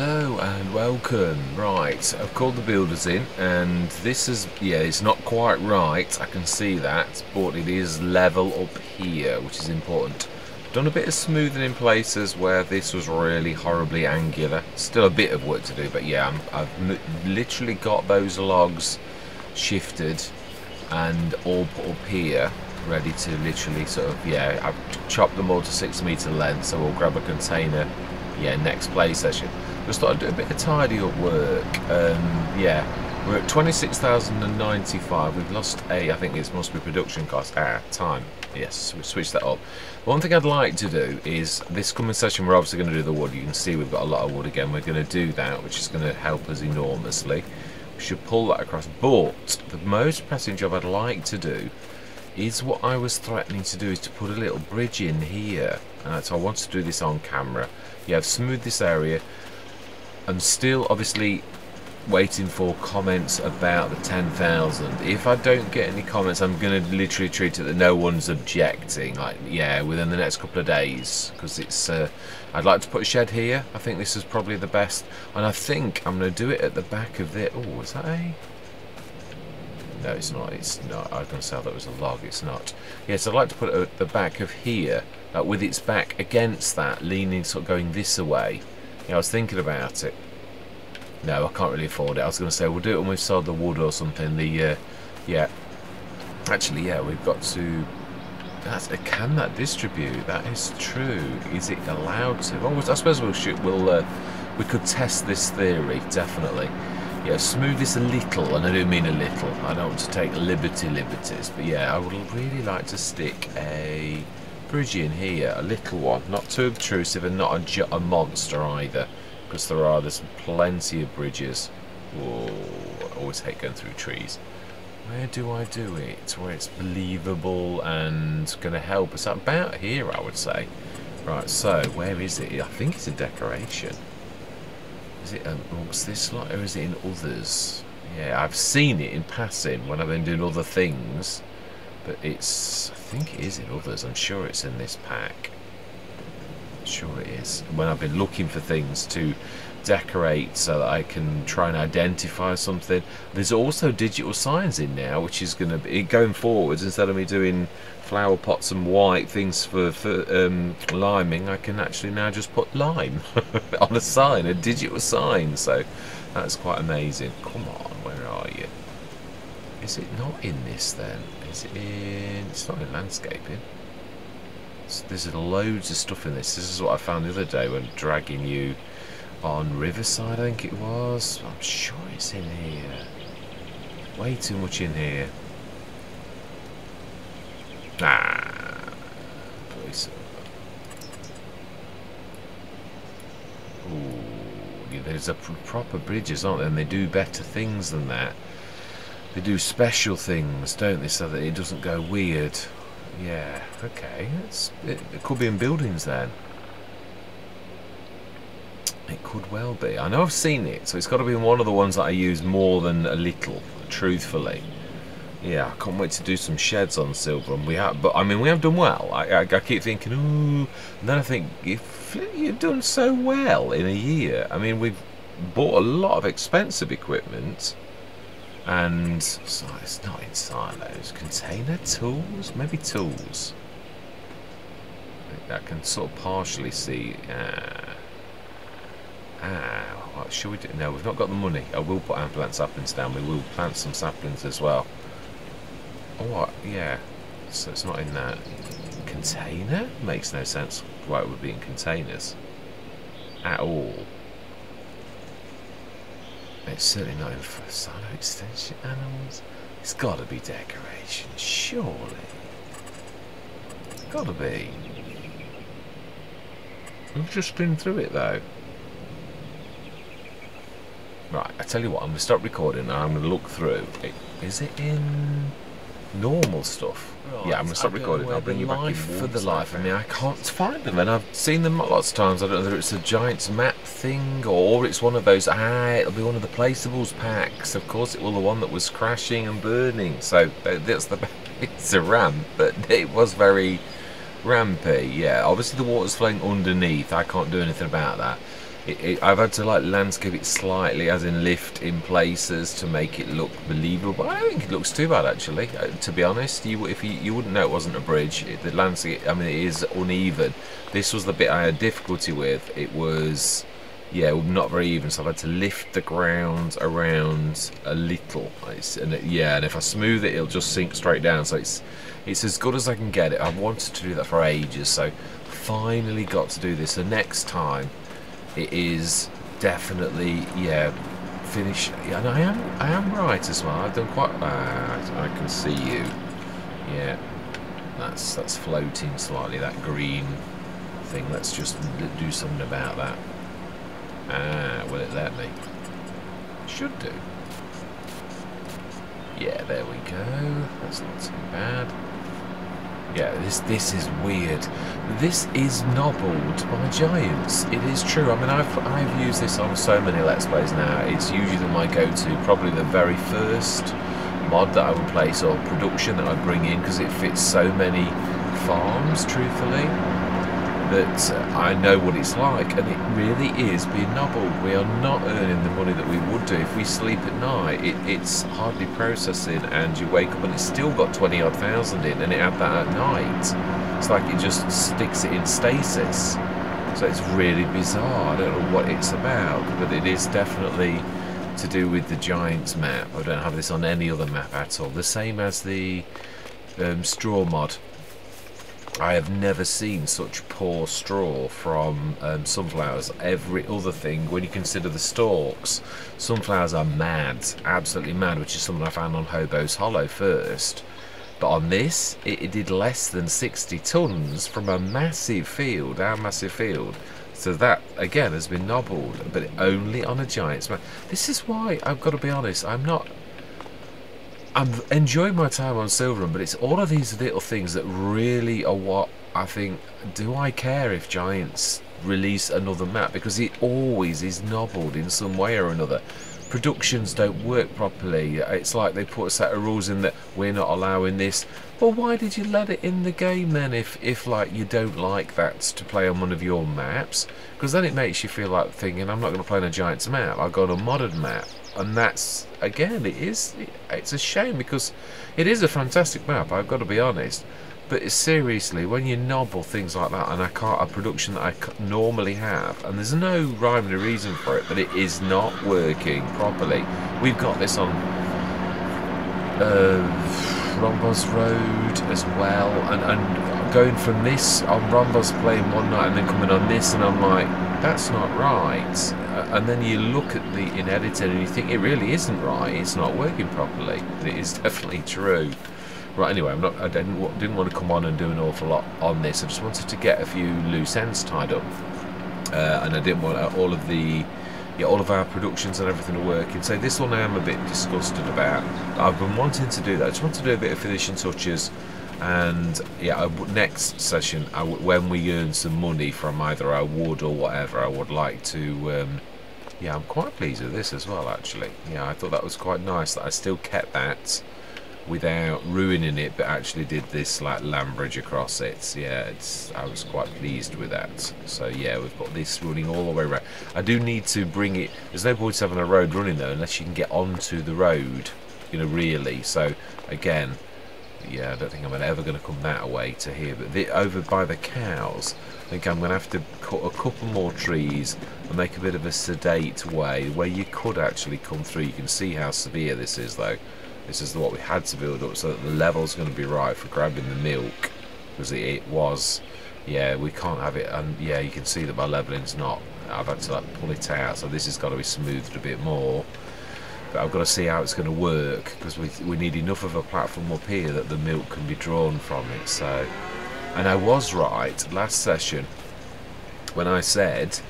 Hello and welcome. Right, I've called the builders in and this is, yeah, it's not quite right, I can see that, but it is level up here, which is important. Done a bit of smoothing in places where this was really horribly angular. Still a bit of work to do, but yeah, I've literally got those logs shifted and all put up here, ready to literally sort of, yeah, I've chopped them all to 6 metre length, so we'll grab a container, yeah, next play session. Just thought I'd do a bit of tidy up work. Yeah, we're at 26,095. We've lost I think it must be production cost. Time. Yes, we switched that up. One thing I'd like to do is this coming session, we're obviously going to do the wood. You can see we've got a lot of wood again. We're going to do that, which is going to help us enormously. We should pull that across. But the most pressing job I'd like to do is what I was threatening to do, is to put a little bridge in here. So I want to do this on camera. Yeah, I've smoothed this area. I'm still obviously waiting for comments about the 10,000. If I don't get any comments, I'm going to literally treat it that no one's objecting, like, yeah, within the next couple of days, because it's I'd like to put a shed here. I think this is probably the best, and I think I'm going to do it at the back of it. Oh, is that a... No, it's not. It's not. I was going to say that was a log. It's not. Yes, I'd like to put it at the back of here, with its back against that, leaning, sort of going this way. Yeah, I was thinking about it. No, I can't really afford it. I was going to say we'll do it when we've sold the wood or something. The yeah, actually, yeah, we've got to. Can that distribute? That is true. Is it allowed to? Well, I suppose we could test this theory, definitely. Yeah, smooth this a little, and I do mean a little. I don't want to take liberties, but yeah, I would really like to stick a bridge in here, a little one, not too obtrusive and not a monster either, because there's plenty of bridges. Whoa, I always hate going through trees. Where do I do it where it's believable and going to help us? About here, I would say. Right, so where is it? I think it's a decoration. Is it amongst this lot, or is it in others? Yeah, I've seen it in passing when I've been doing other things, but it's, I think it is in others. I'm sure it's in this pack. I'm sure it is. When I've been looking for things to decorate so that I can try and identify something. There's also digital signs in now, which is going to be, going forwards, instead of me doing flower pots and white things for liming, I can actually now just put lime on a sign, a digital sign. So that's quite amazing. Come on, where are you? Is it not in this then? Is it in... It's not in landscaping. There's loads of stuff in this. This is what I found the other day when dragging you on Riverside, I think it was. I'm sure it's in here. Way too much in here. Please. Ooh, there's proper bridges, aren't there? And they do better things than that. They do special things, don't they, so that it doesn't go weird. Yeah, okay. It could be in buildings then. It could well be. I know I've seen it, so it's got to be one of the ones that I use more than a little, truthfully. Yeah, I can't wait to do some sheds on silver, and we have. But I mean, we have done well. I keep thinking, ooh, and then I think, if you've done so well in a year. I mean, we've bought a lot of expensive equipment, and so it's not in silos. Container tools, maybe tools. I can sort of partially see. What should we do? No, we've not got the money. I will put and plant saplings down. We will plant some saplings as well. Oh, what? Yeah. So it's not in that container? Makes no sense why it would be in containers at all. It's certainly not in silo extension animals. It's got to be decoration, surely. Got to be. We've just been through it though. Right, I tell you what, I'm going to stop recording and I'm going to look through. Is it in normal stuff? Right, yeah, I'm going to stop recording. I'll bring you back in for the life. I mean, I can't find them, and I've seen them lots of times. I don't know whether it's a Giants map thing or it's one of those. It'll be one of the placeables packs. Of course, it was the one that was crashing and burning. So that's the. It's a ramp, but it was very rampy. Yeah, obviously the water's flowing underneath. I can't do anything about that. I've had to like landscape it slightly, as in lift in places to make it look believable. But I don't think it looks too bad actually. To be honest, you wouldn't know it wasn't a bridge. The landscape, I mean, it is uneven. This was the bit I had difficulty with. It was, yeah, not very even. So I've had to lift the ground around a little. And if I smooth it, it'll just sink straight down. So it's as good as I can get it. I've wanted to do that for ages. So finally got to do this. The next time. It is definitely, yeah, finish. And I am right as well. I've done quite. I can see you. Yeah, that's floating slightly. That green thing. Let's just do something about that. Will it let me? Should do. Yeah, there we go. That's not too bad. Yeah, this is weird. This is nobbled by giants. It is true. I mean, I've used this on so many Let's Plays now. It's usually my go-to, probably the very first mod that I would place or production that I bring in, because it fits so many farms, truthfully, that I know what it's like, and it really is being nobbled. We are not earning the money that we would do if we sleep at night. It's hardly processing, and you wake up and it's still got 20-odd thousand in, and it had that at night. It's like it just sticks it in stasis. So it's really bizarre. I don't know what it's about, but it is definitely to do with the Giants map. I don't have this on any other map at all. The same as the straw mod. I have never seen such poor straw from sunflowers. Every other thing, when you consider the stalks, sunflowers are mad, absolutely mad, which is something I found on Hobo's Hollow first. But on this, it did less than 60 tons from a massive field, our massive field. So that, again, has been nobbled, but only on a Giants map. This is why, I've got to be honest, I'm enjoying my time on Silverrun, but it's all of these little things that really are what I think, do I care if Giants release another map? Because it always is nobbled in some way or another. Productions don't work properly. It's like they put a set of rules in that we're not allowing this. Well, why did you let it in the game then if like you don't like that to play on one of your maps? Because then it makes you feel like thinking, I'm not going to play on a Giants map, I'll go on a modded map. And that's, again, it's a shame, because it is a fantastic map, I've got to be honest. But seriously, when you nobble things like that, and a production that I normally have, and there's no rhyme or reason for it, but it is not working properly. We've got this on Rhombos Road as well, and going from this on Rhombos, playing one night and then coming on this, and I'm like, that's not right. And then you look at in editing and you think it really isn't right, it's not working properly. And it is definitely true. Right, anyway, I didn't want to come on and do an awful lot on this. I just wanted to get a few loose ends tied up, and I didn't want all of our productions and everything to work in. So this one I am a bit disgusted about. I've been wanting to do that. I just want to do a bit of finishing touches, and yeah, next session, when we earn some money from either our wood or whatever, I would like to. Yeah, I'm quite pleased with this as well, actually. Yeah, I thought that was quite nice that I still kept that without ruining it, but actually did this like land bridge across it. Yeah, I was quite pleased with that. So yeah, we've got this running all the way around. I do need to bring it. There's no point having a road running though, unless you can get onto the road, you know, really. So again, yeah, I don't think I'm ever going to come that way to here. But over by the cows, I think I'm going to have to cut a couple more trees and make a bit of a sedate way where you could actually come through. You can see how severe this is though. This is what we had to build up so that the level's going to be right for grabbing the milk, because it was, yeah, we can't have it. And yeah, you can see that my leveling's not. I've had to like pull it out, so this has got to be smoothed a bit more. But I've got to see how it's going to work, because we need enough of a platform up here that the milk can be drawn from it. So, and I was right last session when I said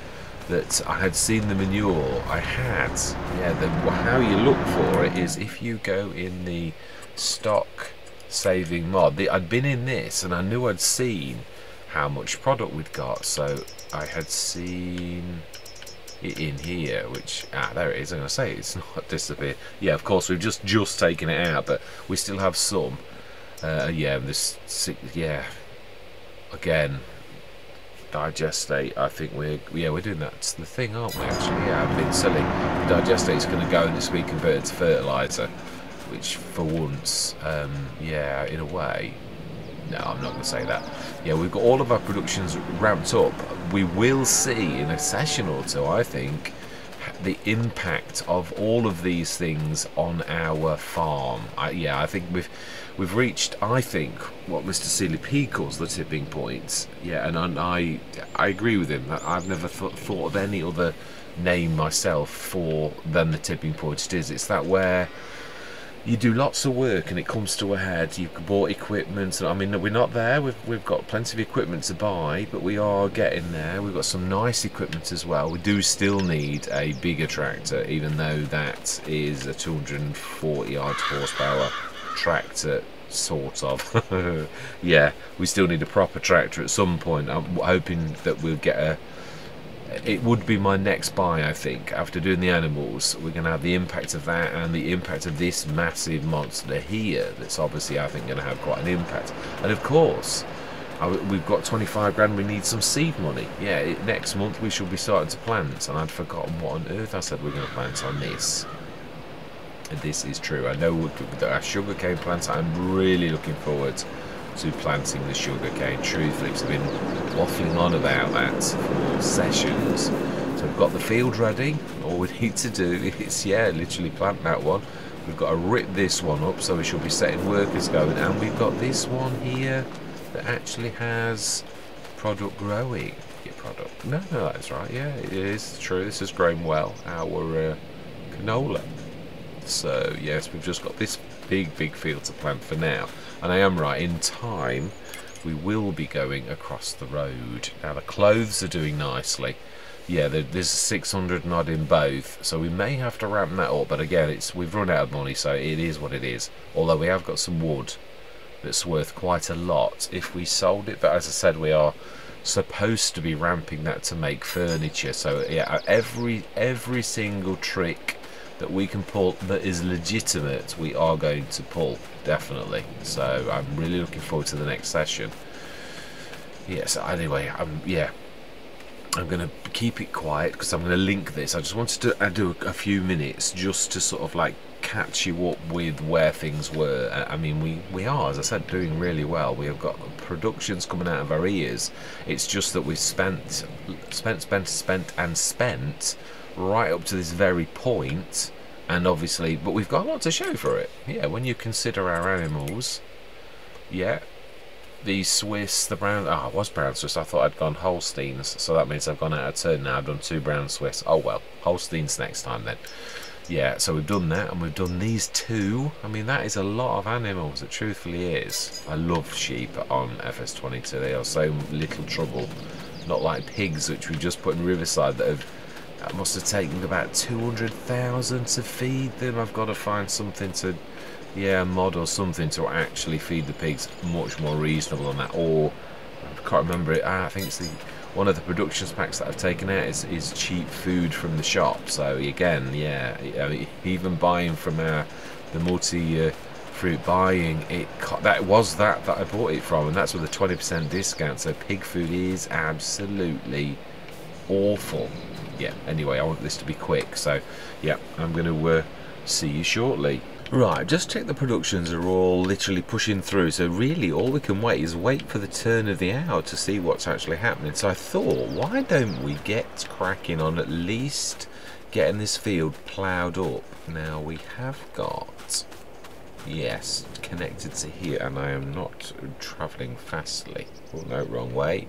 that I had seen the manure. I had. Yeah, how you look for it is if you go in the stock saving mod. I'd been in this and I knew I'd seen how much product we'd got, so I had seen it in here, which there it is. I'm gonna say it's not disappeared. Yeah, of course we've just taken it out, but we still have some. Yeah, yeah, again, digestate, I think we're doing that. It's the thing, aren't we? Actually, yeah, I've been silly. The digestate's going to go and it's being converted to fertiliser, which for once, yeah, in a way. No, I'm not going to say that. Yeah, we've got all of our productions ramped up. We will see in a session or two, I think, the impact of all of these things on our farm. Yeah, I think we've reached, I think, what Mr. Seeley P calls the tipping point. Yeah, and I agree with him. I've never thought of any other name myself than the tipping point. It is. It's that where you do lots of work and it comes to a head. You've bought equipment. I mean, we're not there. We've got plenty of equipment to buy, but we are getting there. We've got some nice equipment as well. We do still need a bigger tractor, even though that is a 240 odd horsepower tractor, sort of. Yeah, we still need a proper tractor at some point. I'm hoping that we'll get it would be my next buy, I think. After doing the animals, we're going to have the impact of that and the impact of this massive monster here. That's obviously, I think, going to have quite an impact. And of course, we've got 25 grand. We need some seed money. Yeah, next month we should be starting to plant. And I'd forgotten what on earth I said we're going to plant on this. And this is true. I know with our sugarcane plant, I'm really looking forward to planting the sugarcane. Truthfully, I've been waffling on about that for sessions. So we've got the field ready. All we need to do is, yeah, literally plant that one. We've got to rip this one up, so we should be setting workers going. And we've got this one here that actually has product growing. Yeah, product. No, that's right. Yeah, it is true. This has grown well. Our canola. So yes, we've just got this big field to plant for now. And I am right, in time we will be going across the road. Now the clothes are doing nicely. Yeah, there's 600 and odd in both, so we may have to ramp that up, but again, we've run out of money, so it is what it is. Although we have got some wood that's worth quite a lot if we sold it, but as I said, we are supposed to be ramping that to make furniture. So yeah, every single trick that we can pull that is legitimate, we are going to pull, definitely. So I'm really looking forward to the next session. Yes, anyway, I'm going to keep it quiet because I'm going to link this. I just wanted to do a few minutes just to sort of like catch you up with where things were. I mean, we are, as I said, doing really well. We have got productions coming out of our ears. It's just that we've spent right up to this very point, and obviously, but we've got a lot to show for it. Yeah, when you consider our animals, yeah, the Swiss, the brown, it was brown Swiss. I thought I'd gone Holsteins, so that means I've gone out of turn now. I've done 2 brown Swiss. Oh well, Holsteins next time then. Yeah, so we've done that, and we've done these 2. I mean, that is a lot of animals. It truthfully is. I love sheep on FS22. They are so little trouble. Not like pigs, which we've just put in Riverside, that must have taken about 200,000 to feed them. I've got to find something to, yeah, mod or something to actually feed the pigs much more reasonable than that. Or I can't remember it. I think it's one of the productions packs that I've taken out is cheap food from the shop. So again, yeah, even buying from the multi fruit buying, that was that I bought it from, and that's with a 20% discount. So pig food is absolutely awful. Yeah, anyway, I want this to be quick, so yeah, I'm going to see you shortly. Right, just check the productions are all literally pushing through, so really all we can wait is wait for the turn of the hour to see what's actually happening. So I thought, why don't we get cracking on at least getting this field ploughed up? Now we have got, yes, connected to here, and I am not travelling fastly. Oh no, wrong way.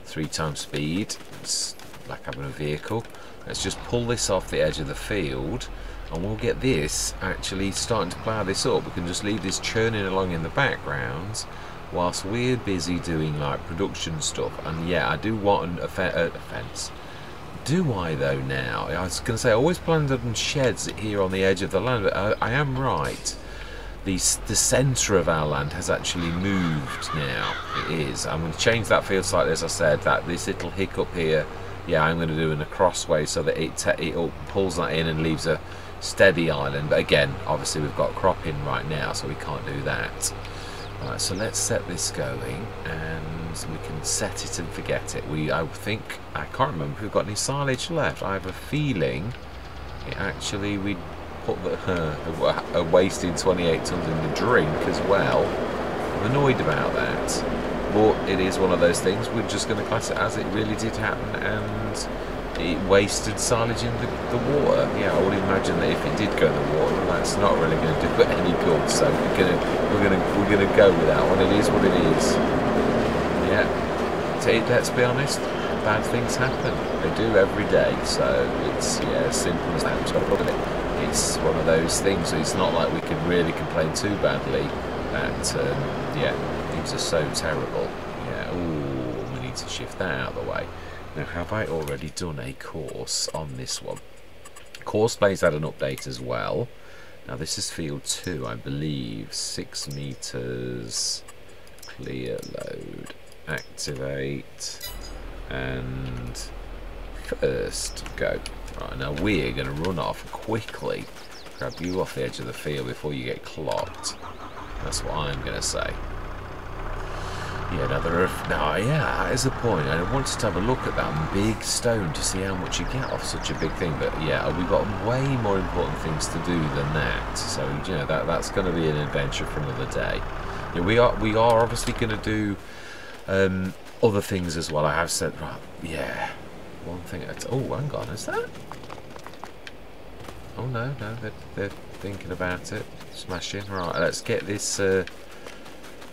3 times speed. It's like having a vehicle. Let's just pull this off the edge of the field, and we'll get this actually starting to plough this up. We can just leave this churning along in the background whilst we're busy doing like production stuff. And yeah, I do want a fence. Do I though now? I was going to say I always planned on sheds here on the edge of the land, but I am right. The centre of our land has actually moved now. It is. I'm going to change that field slightly, as I said, that this little hiccup here, yeah, I'm going to do in a crossway so that it pulls that in and leaves a steady island. But again, obviously we've got cropping right now, so we can't do that. Right, so let's set this going, and we can set it and forget it. I think, I can't remember if we've got any silage left. I have a feeling we put a wasted 28 tons in the drink as well. I'm annoyed about that, but it is one of those things. We're just going to class it as it really did happen, and it wasted silage in the water. Yeah, I would imagine that if it did go in the water, that's not really going to do it any good. So we're gonna go with that one. It is what it is. Yeah. So let's be honest, bad things happen. They do every day. So it's as simple as that. Just got to look at it. It's one of those things. So it's not like we can really complain too badly. That things are so terrible. Yeah. Ooh, we need to shift that out of the way. Now, have I already done a course on this one? Courseplays had an update as well. Now, this is field 2, I believe. 6 meters. Clear load. Activate. And first go. Right, now we're going to run off quickly. Grab you off the edge of the field before you get clocked. That's what I'm going to say. Yeah, that is the point. I wanted to have a look at that big stone to see how much you get off such a big thing. But yeah, we've got way more important things to do than that. So that's going to be an adventure for another day. Yeah, we are obviously going to do other things as well. I have said, right, yeah, one thing. Oh, hang on, is that? Oh no, they're thinking about it. Smashing. Right, let's get this.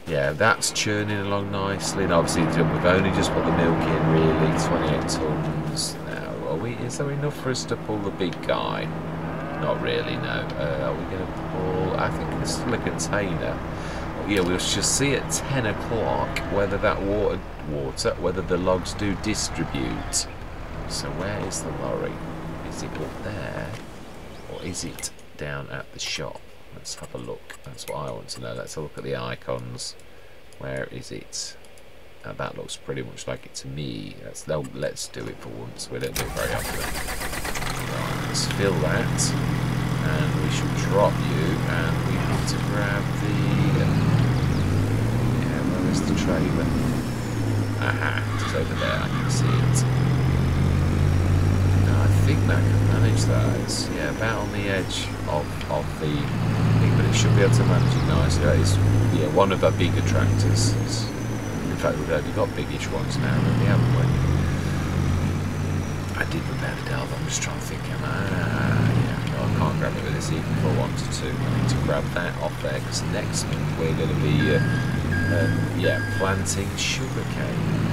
Yeah, that's churning along nicely, and obviously we've only just put the milk in, really, 28 tons. Now, is there enough for us to pull the big guy? Not really, no. Are we going to pull, I think it's still a container. Yeah, we'll just see at 10 o'clock whether that whether the logs do distribute. So where is the lorry? Is it up there, or is it down at the shop? Let's have a look. That's what I want to know. Let's have a look at the icons. Where is it? That looks pretty much like it to me. Let's do it for once. We don't do it very often. Right, let's fill that, and we should drop you. And we have to grab the. Yeah, where is the trailer? Aha, it's over there. I can see it. I think that can manage that. It's about on the edge of the thing, but it should be able to manage it nicely. That is one of our bigger tractors. In fact, we've only got biggish ones now, really, haven't we? I did repair the Delve. I'm just trying to think. I can't grab it with this even if I wanted to. I need to grab that off there because next month we're going to be planting sugarcane.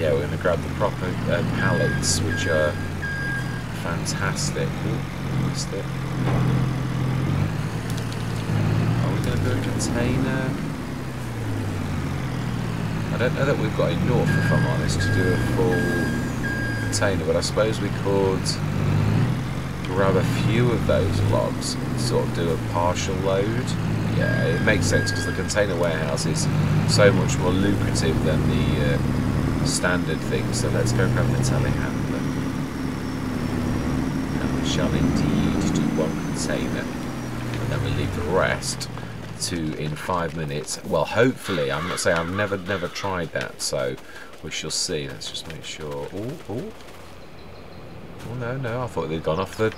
We're going to grab the proper pallets, which are fantastic. Ooh, missed it. Are we going to do a container? I don't know that we've got enough, if I'm honest, to do a full container, but I suppose we could grab a few of those logs and sort of do a partial load. Yeah, it makes sense because the container warehouse is so much more lucrative than the standard thing. So let's go grab the telehandler, and we shall indeed do one container, and then we leave the rest to in 5 minutes. Well, hopefully, I'm not saying I've never tried that, so we shall see. Let's just make sure. Oh no! I thought they'd gone off the.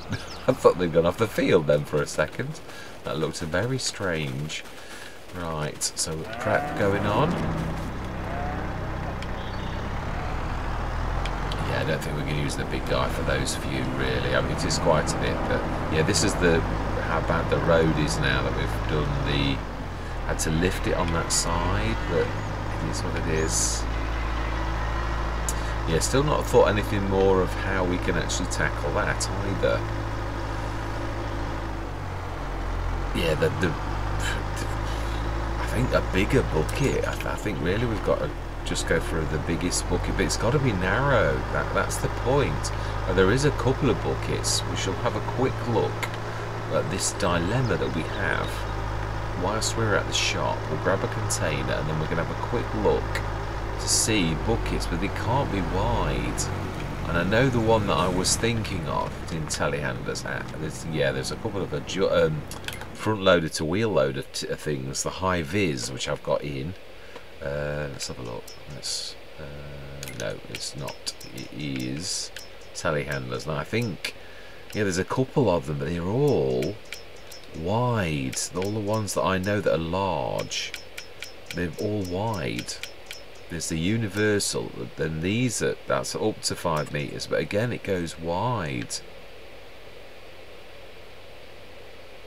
I thought they'd gone off the field then for a second. That looked very strange. Right, so prep going on. I don't think we're going to use the big guy for those few, really. I mean, it is quite a bit, but yeah, this is how bad the road is now that we've done had to lift it on that side, but it is what it is. Yeah, still not thought anything more of how we can actually tackle that either. Yeah, I think a bigger bucket. I think really we've got to just go for the biggest bucket, but it's got to be narrow. That's the point. There is a couple of buckets. We shall have a quick look at this dilemma that we have. Whilst we're at the shop, we'll grab a container and then we're going to have a quick look to see buckets, but they can't be wide. And I know the one that I was thinking of in telehandlers. There's a couple of front loader to wheel loader things, the high vis which I've got in. Let's have a look. No, it's not. It is telehandlers. Now I think, yeah, there's a couple of them, but they're all wide. All the ones that I know that are large, they're all wide. There's the universal, then that's up to 5 meters, but again it goes wide.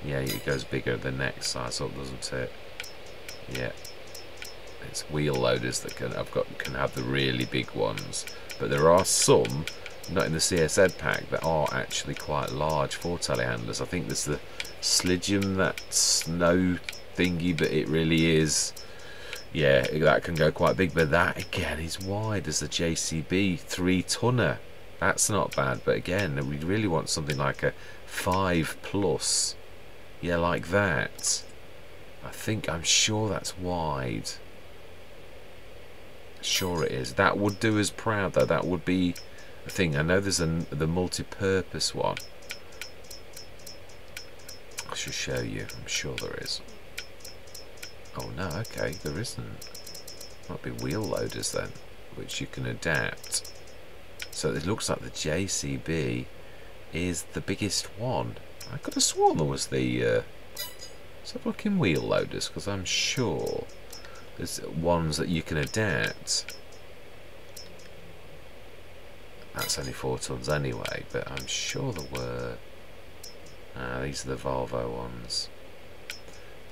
Yeah, it goes bigger the next size up, doesn't it? Yeah. It's wheel loaders that can have the really big ones, but there are some not in the CSZ pack that are actually quite large for telehandlers. I think there's the Sligium, that snow thingy, but it really is, yeah, that can go quite big. But that again is wide as the JCB 3-tonner. That's not bad, but again, we really want something like a 5+. Yeah, like that. I'm sure that's wide. Sure it is. That would do us proud though. That would be a thing. I know there's the multi-purpose one. I should show you. I'm sure there is. Oh no, okay, there isn't. Might be wheel loaders then, which you can adapt. So it looks like the JCB is the biggest one. I could have sworn there was the let's have a look in wheel loaders, because I'm sure there's ones that you can adapt. That's only 4 tons anyway, but I'm sure there were. These are the Volvo ones.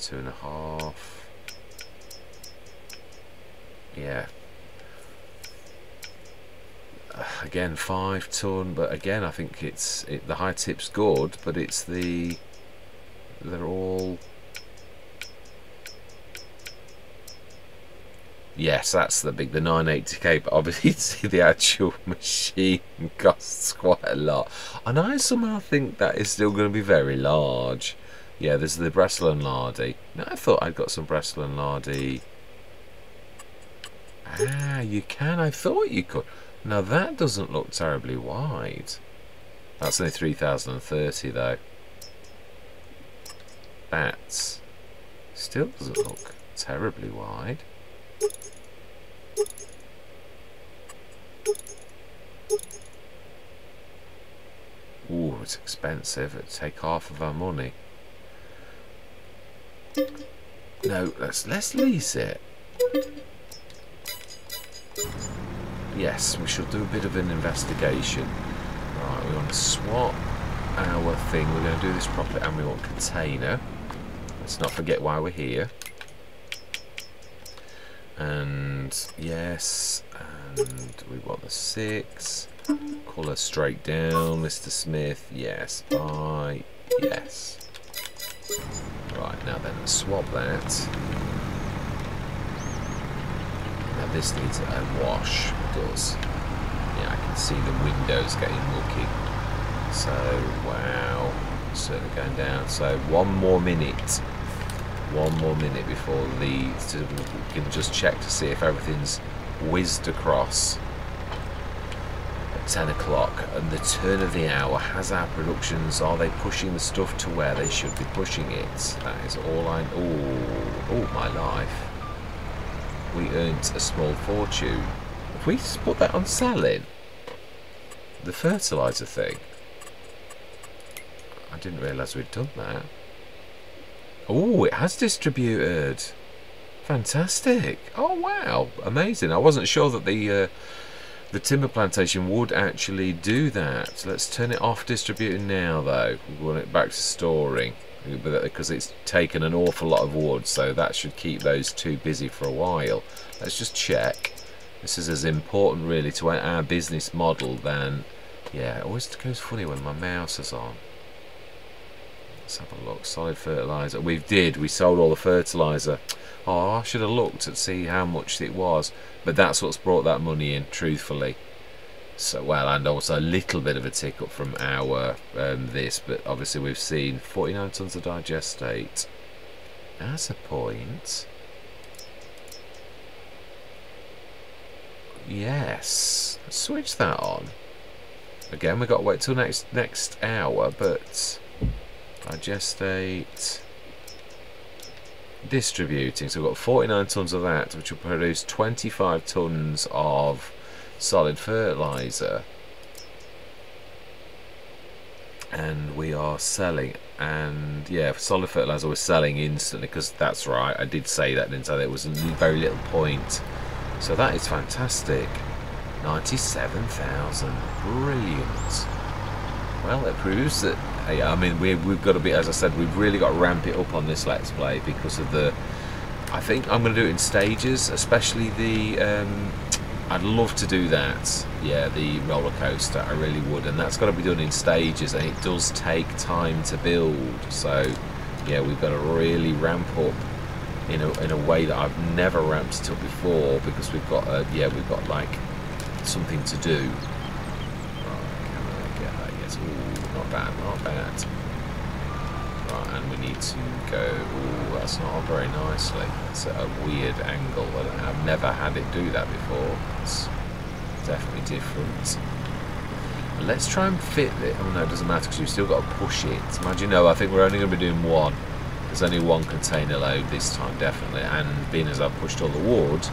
2.5. Yeah. Again, 5 ton, but again, I think the high tip's good, but it's they're all. Yes, that's the 980k, but obviously the actual machine costs quite a lot. And I somehow think that is still going to be very large. Yeah, there's the Breslau & Lardy. Now, I thought I'd got some Breslau & Lardy. Ah, you can. I thought you could. Now, that doesn't look terribly wide. That's only 3030 though. That still doesn't look terribly wide. Ooh, it's expensive. It'd take half of our money. No, let's lease it. Yes, we should do a bit of an investigation. Right, we want to swap our thing. We're going to do this properly, and we want container. Let's not forget why we're here. And yes, and we want the 6. Colour straight down, Mr. Smith. Yes, bye. Yes. Right, now then, swap that. Now this needs a wash. It does. Yeah, I can see the windows getting mucky. So, wow. Certainly going down. So, 1 more minute. 1 more minute before we can just check to see if everything's whizzed across. 10 o'clock, and the turn of the hour. Has our productions, are they pushing the stuff to where they should be pushing it? That is all I. Oh my life. We earned a small fortune. Have we just put that on selling? The fertiliser thing? I didn't realise we'd done that. Oh, it has distributed. Fantastic. Oh wow, amazing. I wasn't sure that the timber plantation would actually do that. Let's turn it off distributing now though. We want it back to storing, because it's taken an awful lot of wood, so that should keep those two busy for a while. Let's just check. This is as important really to our business model than, yeah, it always goes funny when my mouse is on. Let's have a look. Solid fertiliser. We sold all the fertiliser. Oh, I should have looked to see how much it was. But that's what's brought that money in, truthfully. So, well, and also a little bit of a tick up from our this, but obviously we've seen 49 tons of digestate. That's a point. Yes. Switch that on. Again, we've got to wait till next hour, but digestate. distributing. So we've got 49 tonnes of that, which will produce 25 tonnes of solid fertiliser. And we are selling, and yeah, for solid fertiliser we're selling instantly, because that's right, I did say that, didn't I? There was very little point. So that is fantastic. 97,000, brilliant. Well, it proves that, I mean, we've got to be, as I said, we've really got to ramp it up on this Let's Play because of the, I think I'm going to do it in stages, especially the, I'd love to do that, yeah, the roller coaster, I really would, and that's got to be done in stages, and it does take time to build, so yeah, we've got to really ramp up in a way that I've never ramped it up before, because we've got, yeah, we've got like something to do. Right, can I get that? Yes, ooh, not bad, not bad. Right, and we need to go, ooh, that's not on very nicely. It's at a weird angle, I've never had it do that before. It's definitely different. But let's try and fit it. Oh no, it doesn't matter because we've still got to push it. Imagine, no, I think we're only going to be doing one. There's only one container load this time, definitely. And being as I've pushed all the wood,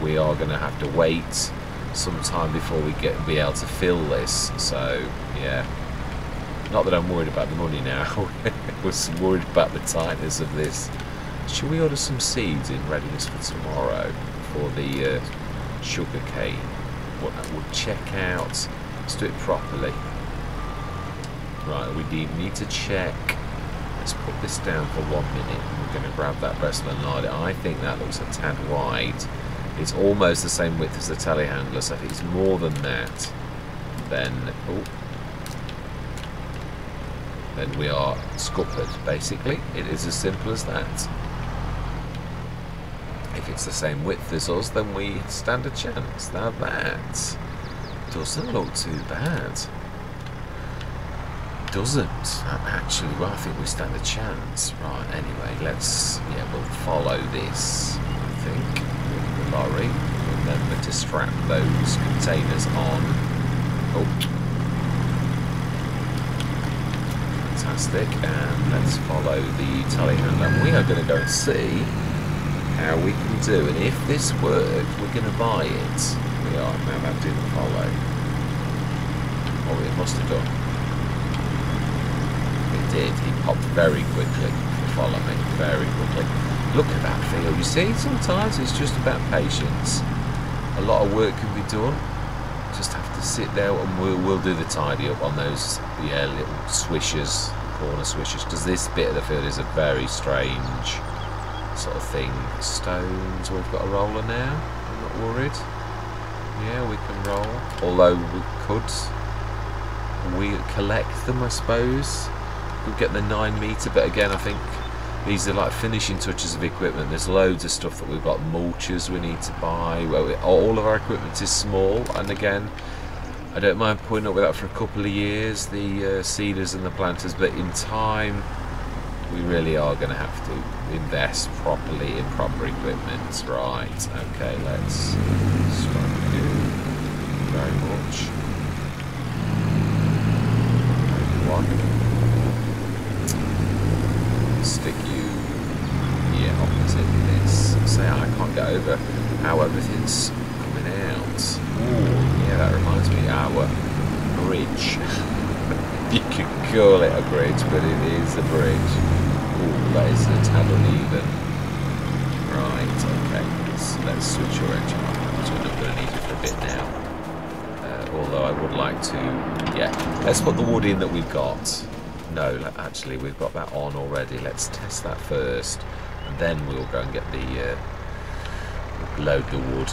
we are going to have to wait some time before we be able to fill this. So, yeah. Not that I'm worried about the money now. I was worried about the tightness of this. Should we order some seeds in readiness for tomorrow for the sugar cane? What that would check out. Let's do it properly. Right, we need to check. Let's put this down for 1 minute. We're going to grab that Breslin larder. I think that looks a tad wide. It's almost the same width as the telehandler, so if it's more than that, then then we are scuppered, basically. It is as simple as that. If it's the same width as us, then we stand a chance. Now that doesn't look too bad. Doesn't actually. Well, I think we stand a chance. Right, anyway, let's, yeah, we'll follow this, I think, with the lorry. Remember to strap those containers on. Oh, fantastic. And let's follow the telehandler. We are going to go and see how we can do, and if this worked, we're going to buy it. We are. Now that didn't follow. Oh, it must have done. Did. He popped very quickly to follow me, very quickly. Look at that field. You see, sometimes it's just about patience. A lot of work can be done. Just have to sit there, and we'll do the tidy up on those, yeah, little swishers, corner swishers, because this bit of the field is a very strange sort of thing. Stones. We've got a roller now. I'm not worried. Yeah, we can roll. Although we collect them, I suppose. We'll get the 9 metre, but again, I think these are like finishing touches of equipment. There's loads of stuff that we've got, mulchers we need to buy. Well, all of our equipment is small, and again, I don't mind putting up with that for a couple of years, the seeders and the planters, but in time, we really are going to have to invest properly in proper equipment. Right, okay, let's start doing very much. One. Stick you, yeah, opposite this. Say, I can't get over how everything's coming out. Ooh, yeah, that reminds me, our bridge. You could call it a bridge, but it is a bridge. Ooh, that is a tad uneven. Right, okay, let's switch your engine on. So we're not going to need it for a bit now. Although I would like to, yeah, let's put the wood in that we've got. No, actually, we've got that on already. Let's test that first, and then we'll go and get the load the wood.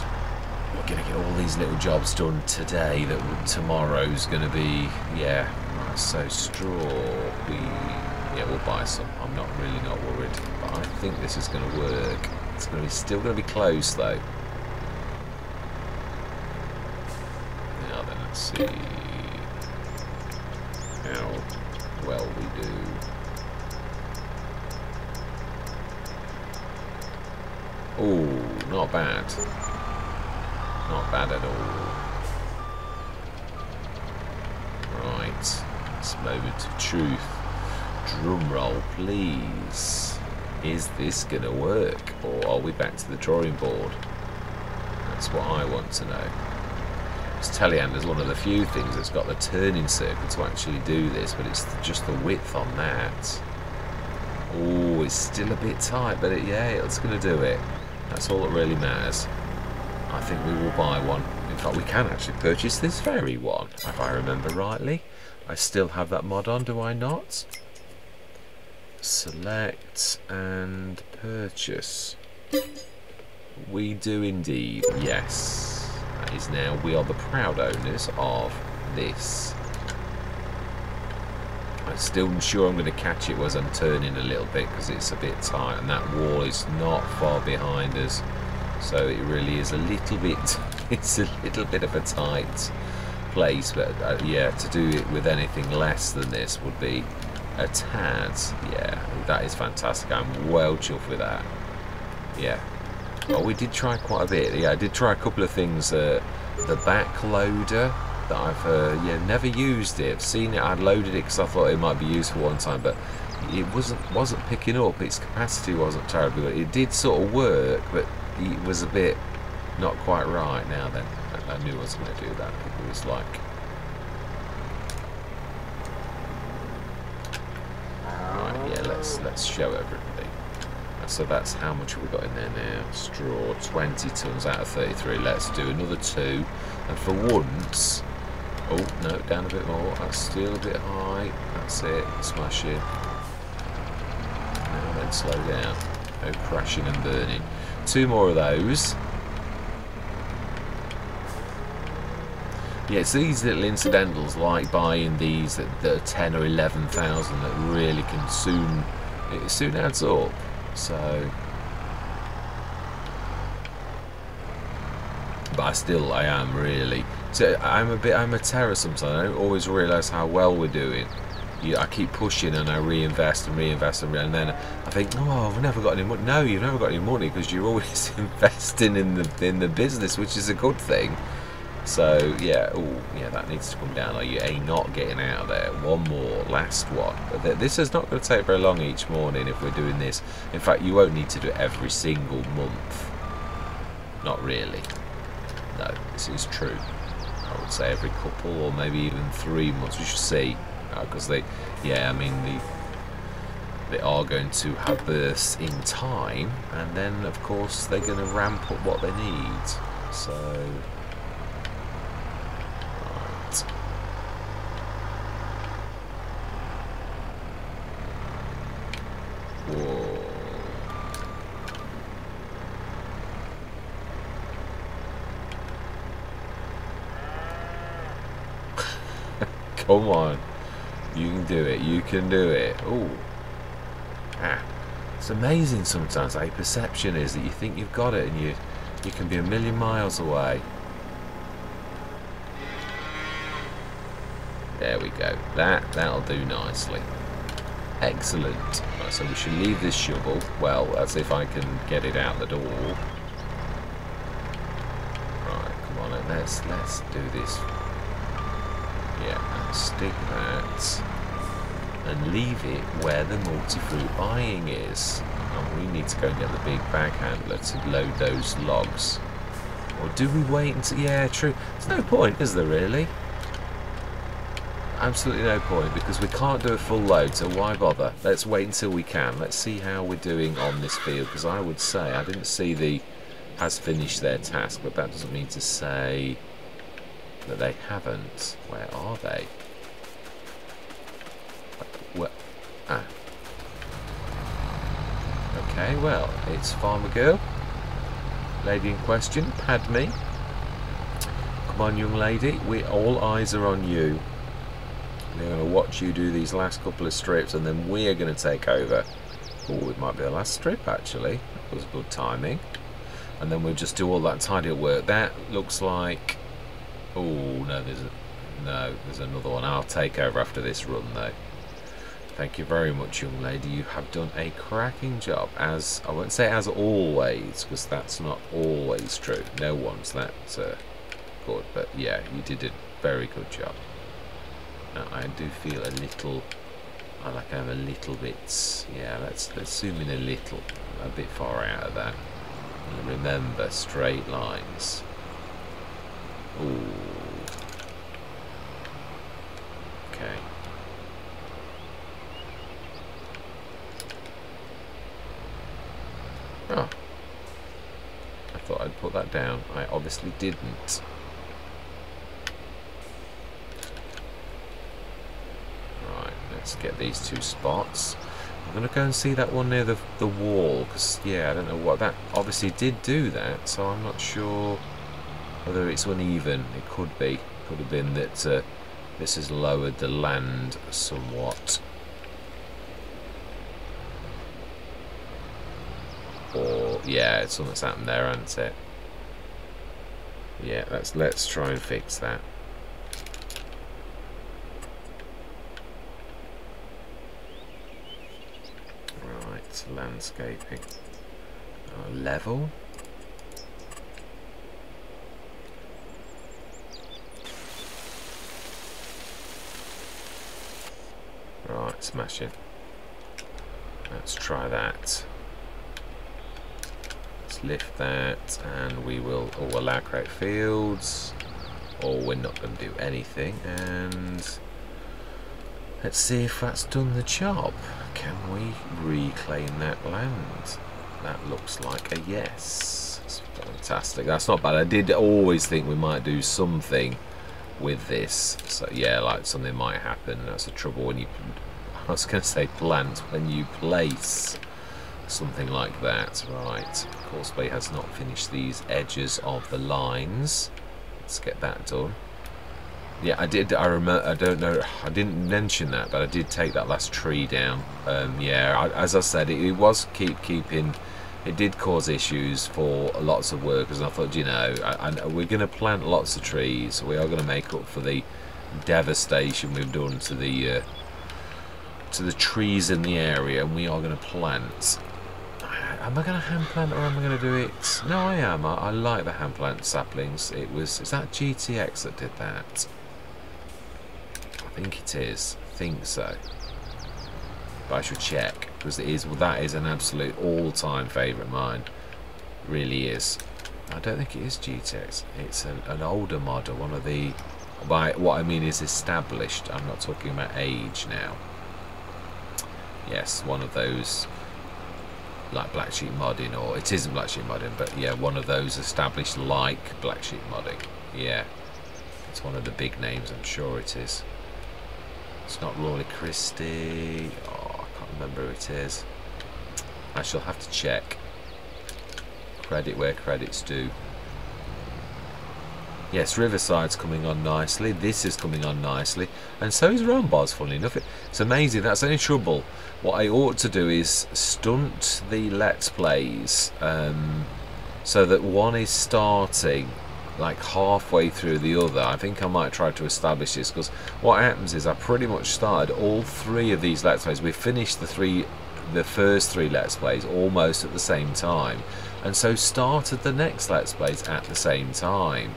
We're going to get all these little jobs done today. That tomorrow's going to be, yeah. Right, so straw. We'll buy some. I'm not worried, but I think this is going to work. It's going to be still going to be close though. Now then, let's see how well we do. Oh, not bad. Not bad at all. Right, it's moment of truth. Drum roll, please. Is this going to work? Or are we back to the drawing board? That's what I want to know. This Telehander's one of the few things that's got the turning circuit to actually do this, but it's just the width on that. Oh, it's still a bit tight, but yeah, it's going to do it. That's all that really matters. I think we will buy one. In fact, we can actually purchase this very one, if I remember rightly. I still have that mod on, do I not? Select and purchase. We do indeed, yes. That is now, we are the proud owners of this. I'm still sure I'm going to catch it as I'm turning a little bit because it's a bit tight and that wall is not far behind us. So it really is a little bit, it's a little bit of a tight place, but yeah, to do it with anything less than this would be a tad. Yeah, that is fantastic. I'm well chuffed with that. Yeah. Oh, we did try quite a bit. Yeah, I did try a couple of things. The back loader that I've never used it. I've seen it. I'd loaded it because I thought it might be useful one time, but it wasn't picking up. Its capacity wasn't terribly good. It did sort of work, but it was a bit not quite right. Now then, I knew I was going to do that. It was like, right, yeah. Let's show everybody. So that's how much we got in there now. Straw, 20 tons out of 33. Let's do another 2. And for once, oh no, down a bit more. That's still a bit high. That's it. Smash it. Now then, slow down. No crashing and burning. 2 more of those. Yeah, it's these little incidentals like buying these that are 10 or 11,000 that really can it soon adds up. So, but I am really. So I'm a terror sometimes. I don't always realise how well we're doing. I keep pushing and I reinvest and then I think, oh, I've never got any money. No, you've never got any money because you're always investing in the business, which is a good thing. So yeah, oh yeah, that needs to come down. Are you not getting out of there? One more, last one. But this is not going to take very long each morning if we're doing this. In fact, you won't need to do it every single month. Not really. No, this is true. I would say every couple or maybe even 3 months. We should see, because they are going to have births in time, and then of course they're going to ramp up what they need. So. Whoa. Come on. You can do it. You can do it. Ooh. It's amazing sometimes how perception is that you think you've got it and you can be a million miles away. There we go. That'll do nicely. Excellent. Right, so we should leave this shovel. Well, as if I can get it out the door. Right, come on, let's do this. Yeah, and stick that. And leave it where the multi-fruit buying is. And we need to go and get the big bag handler to load those logs. Or do we wait until... Yeah, true. There's no point, is there really? Absolutely no point, because we can't do a full load, so why bother? Let's wait until we can. Let's see how we're doing on this field, because I would say, I didn't see the has finished their task, but that doesn't mean to say that they haven't. Where are they? Well, okay, well, it's Farmer Girl. Lady in question, Padme. Come on, young lady, all eyes are on you. We're going to watch you do these last couple of strips, and then we are going to take over. Oh, it might be the last strip, actually. That was good timing. And then we'll just do all that tidy up work. That looks like... Oh, no, there's another one. I'll take over after this run, though. Thank you very much, young lady. You have done a cracking job. As I won't say as always, because that's not always true. No one's that good. But, yeah, you did a very good job. Now, I do feel a little I like I'm a little bit, yeah, let's zoom in a bit far out of that. And remember, straight lines. Ooh. Okay. Oh. I thought I'd put that down. I obviously didn't. Right, let's get these two spots. I'm going to go and see that one near the wall, because, yeah, I don't know what that obviously did do that, so I'm not sure whether it's uneven. It could be. Could have been that this has lowered the land somewhat. Or, yeah, something's happened there, hasn't it? Yeah, let's try and fix that. Right, landscaping. Level. Right, smashing. Let's try that. Let's lift that, and we will allow create fields, or we're not going to do anything. And let's see if that's done the job. Can we reclaim that land? That looks like a yes. That's fantastic. That's not bad. I did always think we might do something with this. So yeah, like something might happen. That's the trouble when you, I was going to say plant, when you place something like that. Right, Courseplay has not finished these edges of the lines. Let's get that done. Yeah, I did. I remember. I don't know. I didn't mention that, but I did take that last tree down. Yeah, as I said, it was keeping. It did cause issues for lots of workers, and I thought, you know, we're going to plant lots of trees. We are going to make up for the devastation we've done to the trees in the area, and we are going to plant. Am I going to hand plant, or am I going to do it? No, I am. I like the hand plant saplings. Is that GTX that did that? I think it is. I think so. But I should check, because it is. Well, that is an absolute all-time favourite of mine. It really is. I don't think it is GTX. It's an older model. One of the. By what I mean is established. I'm not talking about age now. Yes, one of those. Like Black Sheep modding, or it isn't Black Sheep modding, but yeah, one of those established like Black Sheep modding. Yeah, it's one of the big names. I'm sure it is. It's not Rory Christie. Oh, I can't remember who it is. I shall have to check. Credit where credit's due. Yes, Riverside's coming on nicely. This is coming on nicely, and so is Rombos. Funny enough, it's amazing. That's the only trouble. What I ought to do is stunt the Let's Plays, so that one is starting like halfway through the other. I think I might try to establish this, because what happens is I pretty much started all three of these Let's Plays. We finished the first three Let's Plays almost at the same time, and so started the next Let's Plays at the same time.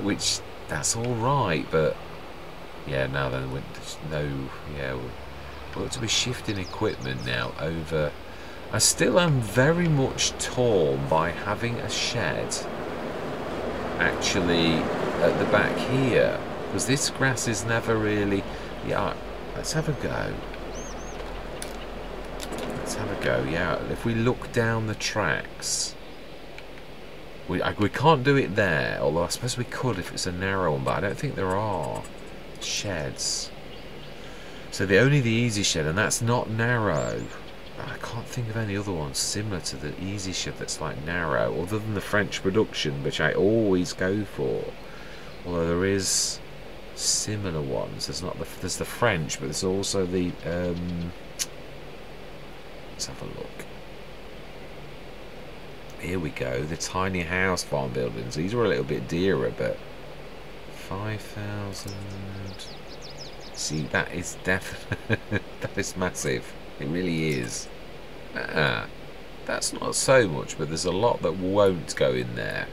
Which, that's alright, but yeah, now then, we ought to be shifting equipment now over. I still am very much torn by having a shed actually at the back here, because this grass is never really. Yeah, let's have a go. Let's have a go. Yeah, if we look down the tracks. We can't do it there, although I suppose we could if it's a narrow one, but I don't think there are sheds. So only the easy shed, and that's not narrow. I can't think of any other ones similar to the easy shed that's like narrow, other than the French production, which I always go for. Although there is similar ones. There's the French, but there's also the. Let's have a look. Here we go, the tiny house farm buildings. These are a little bit dearer, but 5,000. See, that is definitely that is massive. It really is. That's not so much, but there's a lot that won't go in there.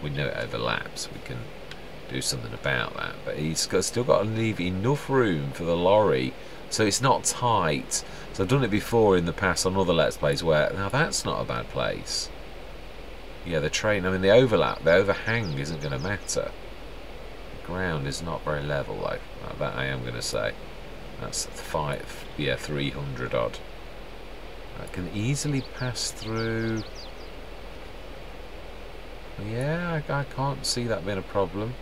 We know it overlaps. We can do something about that. But still got to leave enough room for the lorry so it's not tight. So I've done it before in the past on other Let's Plays where, now that's not a bad place. Yeah, the train, I mean the overhang isn't going to matter. The ground is not very level though, that I am going to say. That's 300 odd. I can easily pass through. Yeah, I can't see that being a problem.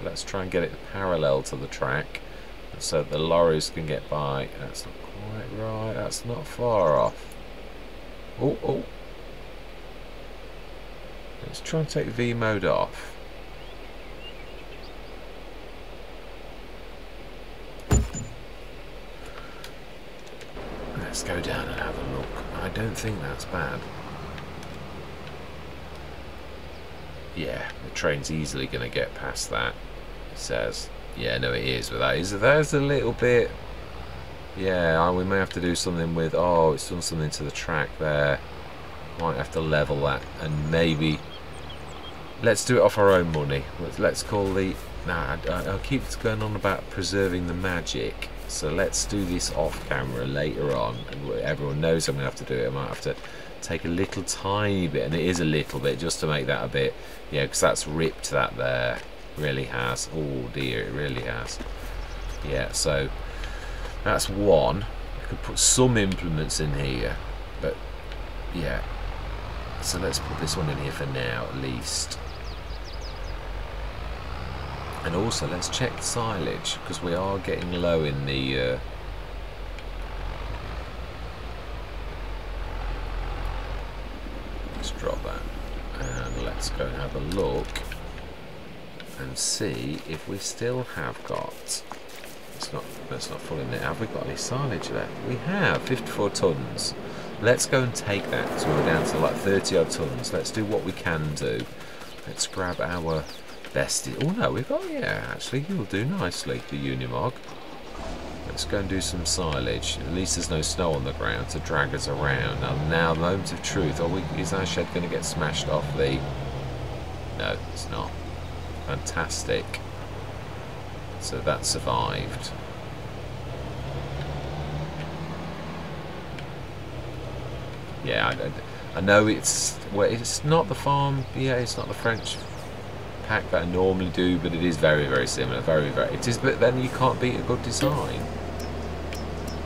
Let's try and get it parallel to the track so the lorries can get by. That's not quite right. That's not far off. Oh. Let's try and take V mode off. Let's go down and have a look. I don't think that's bad. Yeah, the train's easily going to get past that, it says. Yeah, no it is, but there's a little bit. Yeah, we may have to do something with, oh, it's done something to the track there. Might have to level that, and maybe let's do it off our own money. Let's call the, I'll keep going on about preserving the magic, so let's do this off camera later on, and everyone knows I'm going to have to do it. I might have to take a little tiny bit, and it is a little bit, just to make that a bit, yeah, because that's ripped that there, really has. Oh dear, it really has. Yeah, so that's one. I could put some implements in here, but yeah, so let's put this one in here for now at least. And also let's check the silage, because we are getting low in the let's drop that, and let's go and have a look and see if we still have got, that's not full in there. Have we got any silage left? We have 54 tons. Let's go and take that, so we're down to like 30 odd tons. Let's do what we can do. Let's grab our best. Oh no, we've got, yeah, actually you'll do nicely, the Unimog. Let's go and do some silage. At least there's no snow on the ground to drag us around. Now moment of truth. Is our shed going to get smashed off the... No, it's not. Fantastic. So that survived. Yeah, I know it's... Well, it's not the farm... Yeah, it's not the French pack that I normally do, but it is very, very similar. Very, very... It is, but then you can't beat a good design.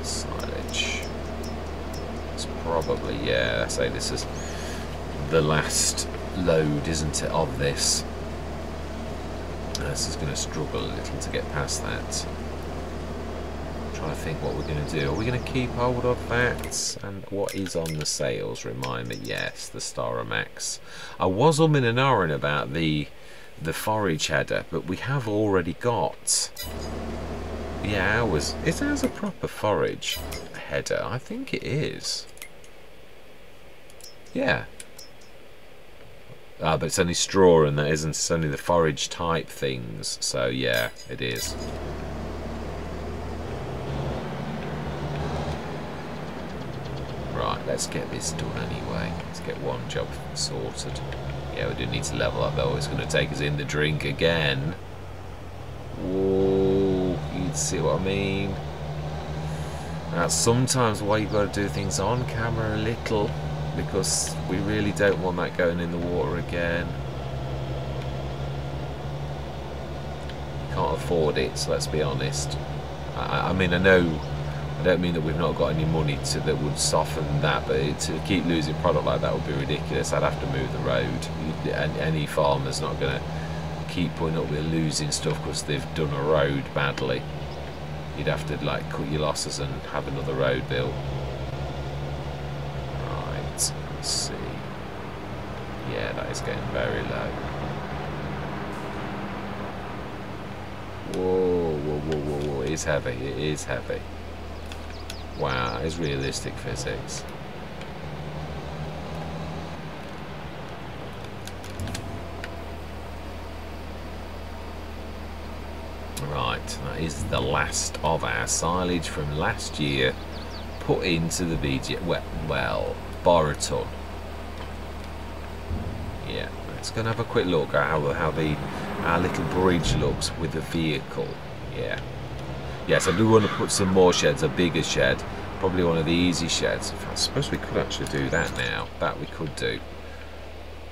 Silage. It's probably... Yeah, I say this is the last load, isn't it, of this. This is going to struggle a little to get past that. I'm trying to think what we're going to do. Are we going to keep hold of that? And what is on the sales? Remind me. Yes, the Staramax. I was umming and ahhing about the forage header, but we have already got. Yeah, ours. Is ours a proper forage header? I think it is. Yeah. But it's only straw and that isn't, it's only the forage type things, so yeah, it is. Right, let's get this done anyway. Let's get one job sorted. Yeah, we do need to level up though, it's going to take us in the drink again. Whoa, you'd see what I mean. That's sometimes why you've got to do things on camera a little, because we really don't want that going in the water again. Can't afford it, so let's be honest. I mean, I know, I don't mean that we've not got any money that would soften that, but to keep losing product like that would be ridiculous. I'd have to move the road. And any farmer's not going to keep putting up with losing stuff because they've done a road badly. You'd have to like cut your losses and have another road built. Let's see. Yeah, that is getting very low. Whoa, whoa, whoa, whoa, whoa. It is heavy. It is heavy. Wow, that is realistic physics. Right, that is the last of our silage from last year put into the BG. Well, bar a ton. Yeah, let's go and have a quick look at how the our little bridge looks with the vehicle. Yeah. Yes, I do want to put some more sheds, a bigger shed. Probably one of the easy sheds. In fact, I suppose we could actually do that now. That we could do.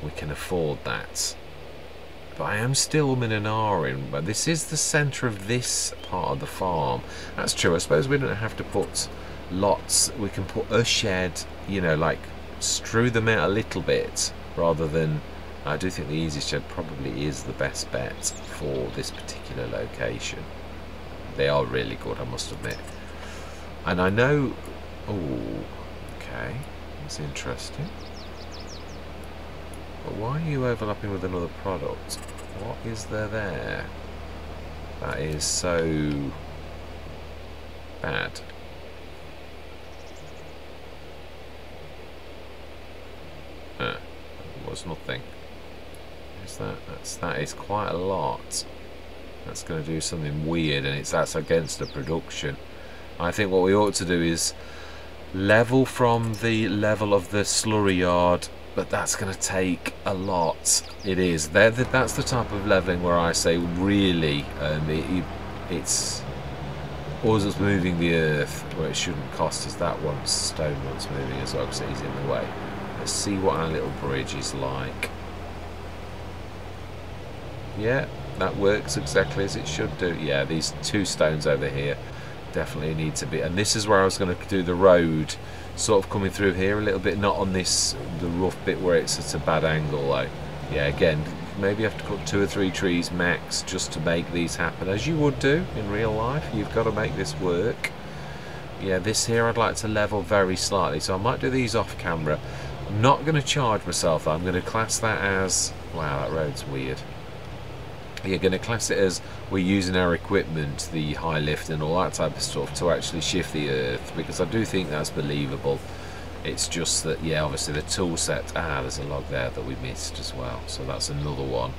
We can afford that. But I am still umming and ahhing. But this is the centre of this part of the farm. That's true. I suppose we don't have to put lots. We can put a shed, you know, like strew them out a little bit rather than... I do think the easy shed probably is the best bet for this particular location. They are really good, I must admit. And I know... Oh, okay. That's interesting. But why are you overlapping with another product? What is there? That is so bad. There was nothing. Is that is quite a lot. That's going to do something weird, and that's against the production. I think what we ought to do is level from the level of the slurry yard, but that's going to take a lot. It is. That's the type of leveling where I say really it's us moving the earth where it shouldn't cost us. That one stone one's moving as well because he's in the way. Let's see what our little bridge is like. Yeah, that works exactly as it should do. Yeah, these two stones over here definitely need to be, and this is where I was going to do the road, sort of coming through here a little bit, not on this, the rough bit where it's at a bad angle though. Yeah, again, maybe you have to cut 2 or 3 trees max just to make these happen, as you would do in real life. You've got to make this work. Yeah, this here I'd like to level very slightly, so I might do these off camera. I'm not going to charge myself. I'm going to class that as, wow, that road's weird. You're going to class it as we're using our equipment, the high lift and all that type of stuff, to actually shift the earth, because I do think that's believable. It's just that, yeah, obviously the tool set, there's a log there that we missed as well, so that's another one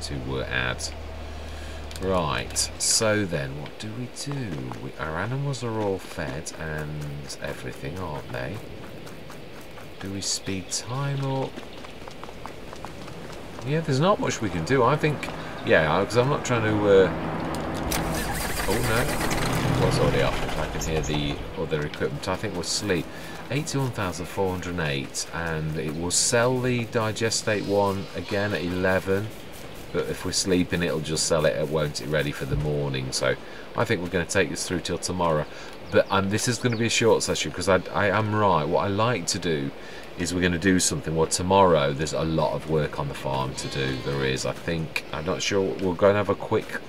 to add. Right, so then what do we do? Our animals are all fed and everything, aren't they? Do we speed time up? Yeah, there's not much we can do. I think, yeah, because I'm not trying to... Oh no, it was already off. I can hear the other equipment. I think we'll sleep. 81,408, and it will sell the digestate one again at 11. But if we're sleeping, it'll just sell it, won't it, ready for the morning. So I think we're going to take this through till tomorrow. But this is going to be a short session because I am right. What I like to do is we're going to do something. Well, tomorrow there's a lot of work on the farm to do. There is, I think. I'm not sure. We'll go and have a quick...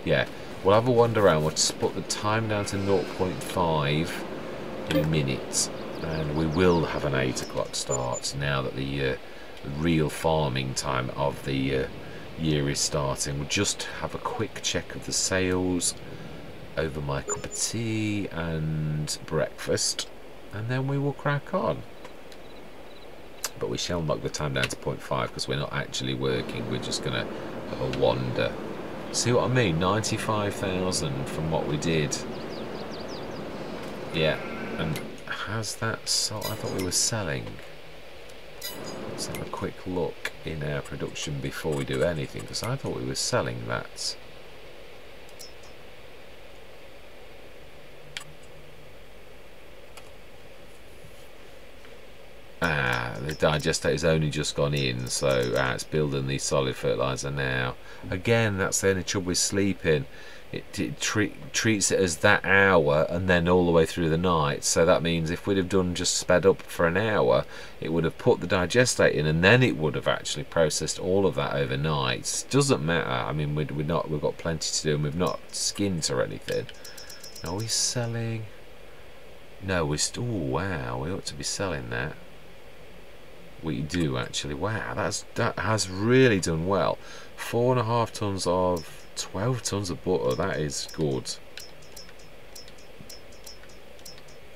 Yeah, we'll have a wander around. We'll just put the time down to 0.5 in a minute. And we will have an 8 o'clock start now that the real farming time of the year is starting. We'll just have a quick check of the sales over my cup of tea and breakfast, and then we will crack on. But we shall knock the time down to 0.5 because we're not actually working. We're just going to have a wander. See what I mean? 95,000 from what we did. Yeah, and has that sold? I thought we were selling. Let's have a quick look in our production before we do anything, because I thought we were selling that. The digestate has only just gone in, so it's building the solid fertilizer now. Again, that's the only trouble with sleeping. It treats it as that hour and then all the way through the night. So that means if we'd have done just sped up for an hour, it would have put the digestate in, and then it would have actually processed all of that overnight. Doesn't matter. I mean, we've got plenty to do, and we've not skinned or anything. Are we selling? No, we're still. Oh, wow, we ought to be selling that. We do actually. Wow, that has really done well. 4.5 tons of 12 tons of butter. That is good.